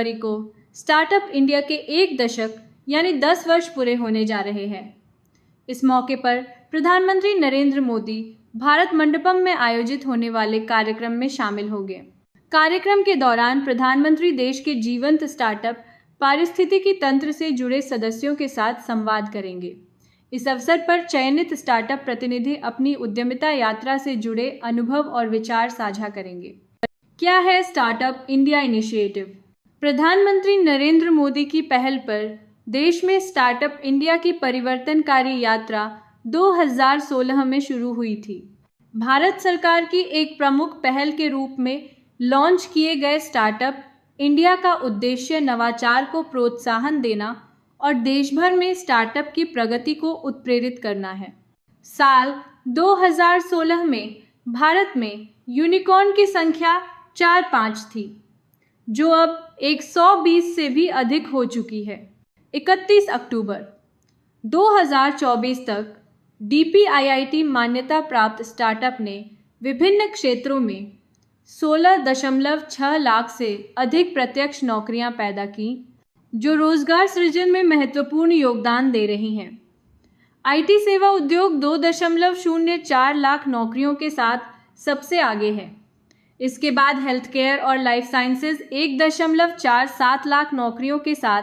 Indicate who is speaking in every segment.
Speaker 1: जनवरी को startup India के 1 दशक यानी 10 वर्ष पूरे होने जा रहे हैं। इस मौके पर प्रधानमंत्री नरेंद्र मोदी भारत मंडपम में आयोजित होने वाले कार्यक्रम में शामिल होंगे। कार्यक्रम के दौरान प्रधानमंत्री देश के जीवंत स्टार्टअप पारिस्थितिकी तंत्र से जुड़े सदस्यों के साथ संवाद करेंगे। इस अवसर पर चयनित स्टार्टअप प्रतिनिधि अपनी उद्यमिता यात्रा से जुड़े अनुभव और विचार साझा करेंगे। क्या है स्टार्टअप इंडिया इनिशिएटिव? प्रधानमंत्री नरेंद्र मोदी की पहल पर देश में स्टार्टअप इंडिया की परिवर्तनकारी यात्रा 2016 में शुरू हुई थी। भारत सरकार की एक प्रमुख पहल के रूप में लॉन्च किए गए स्टार्टअप इंडिया का उद्देश्य नवाचार को प्रोत्साहन देना और देश भर में स्टार्टअप की प्रगति को उत्प्रेरित करना है। साल 2016 में भारत में यूनिकॉर्न की संख्या 4-5 थी, जो अब 120 से भी अधिक हो चुकी है। 31 अक्टूबर 2024 तक DPIIT मान्यता प्राप्त स्टार्टअप ने विभिन्न क्षेत्रों में 16.6 लाख से अधिक प्रत्यक्ष नौकरियां पैदा की, जो रोजगार सृजन में महत्वपूर्ण योगदान दे रही हैं। IT सेवा उद्योग 2.04 लाख नौकरियों के साथ सबसे आगे है। इसके बाद हेल्थ केयर और लाइफ साइंसेज 1.47 लाख नौकरियों के साथ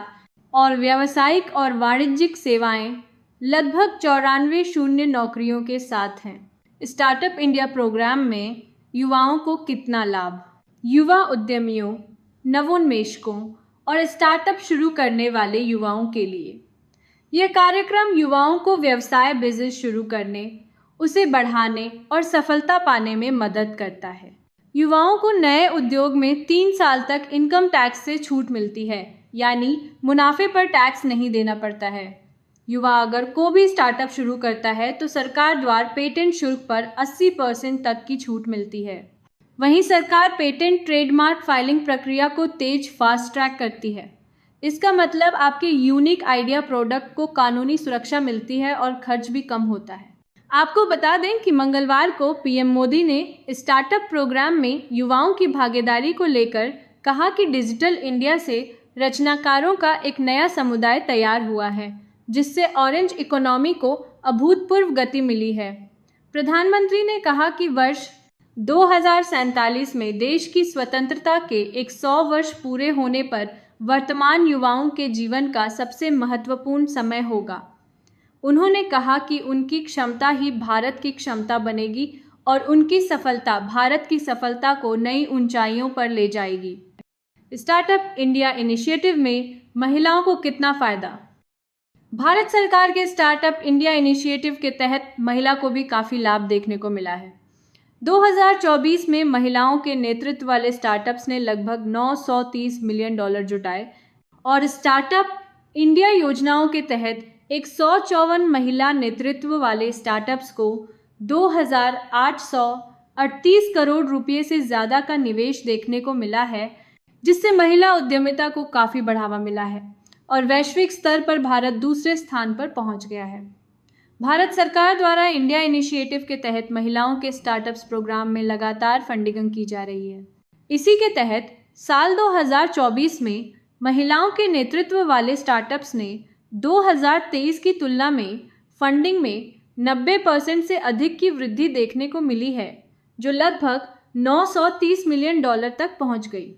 Speaker 1: और व्यावसायिक और वाणिज्यिक सेवाएं लगभग 94 नौकरियों के साथ हैं। स्टार्टअप इंडिया प्रोग्राम में युवाओं को कितना लाभ? युवा उद्यमियों, नवोन्मेषकों और स्टार्टअप शुरू करने वाले युवाओं के लिए यह कार्यक्रम युवाओं को व्यवसाय बिजनेस शुरू करने, उसे बढ़ाने और सफलता पाने में मदद करता है। युवाओं को नए उद्योग में 3 साल तक इनकम टैक्स से छूट मिलती है, यानी मुनाफे पर टैक्स नहीं देना पड़ता है। युवा अगर को भी स्टार्टअप शुरू करता है तो सरकार द्वारा पेटेंट शुल्क पर 80% तक की छूट मिलती है। वहीं सरकार पेटेंट ट्रेडमार्क फाइलिंग प्रक्रिया को फास्ट ट्रैक करती है। इसका मतलब आपके यूनिक आइडिया प्रोडक्ट को कानूनी सुरक्षा मिलती है और खर्च भी कम होता है। आपको बता दें कि मंगलवार को PM मोदी ने स्टार्टअप प्रोग्राम में युवाओं की भागीदारी को लेकर कहा कि डिजिटल इंडिया से रचनाकारों का एक नया समुदाय तैयार हुआ है, जिससे ऑरेंज इकोनॉमी को अभूतपूर्व गति मिली है। प्रधानमंत्री ने कहा कि वर्ष 2047 में देश की स्वतंत्रता के 100 वर्ष पूरे होने पर वर्तमान युवाओं के जीवन का सबसे महत्वपूर्ण समय होगा। उन्होंने कहा कि उनकी क्षमता ही भारत की क्षमता बनेगी और उनकी सफलता भारत की सफलता को नई ऊंचाइयों पर ले जाएगी। स्टार्टअप इंडिया इनिशिएटिव में महिलाओं को कितना फायदा? भारत सरकार के स्टार्टअप इंडिया इनिशिएटिव के तहत महिला को भी काफ़ी लाभ देखने को मिला है। 2024 में महिलाओं के नेतृत्व वाले स्टार्टअप्स ने लगभग $930 मिलियन जुटाए और स्टार्टअप इंडिया योजनाओं के तहत 154 महिला नेतृत्व वाले स्टार्टअप्स को 2,838 करोड़ रुपये से ज़्यादा का निवेश देखने को मिला है, जिससे महिला उद्यमिता को काफ़ी बढ़ावा मिला है और वैश्विक स्तर पर भारत दूसरे स्थान पर पहुंच गया है। भारत सरकार द्वारा इंडिया इनिशिएटिव के तहत महिलाओं के स्टार्टअप्स प्रोग्राम में लगातार फंडिंग की जा रही है। इसी के तहत साल 2024 में महिलाओं के नेतृत्व वाले स्टार्टअप्स ने 2023 की तुलना में फंडिंग में 90% से अधिक की वृद्धि देखने को मिली है, जो लगभग $930 मिलियन तक पहुंच गई।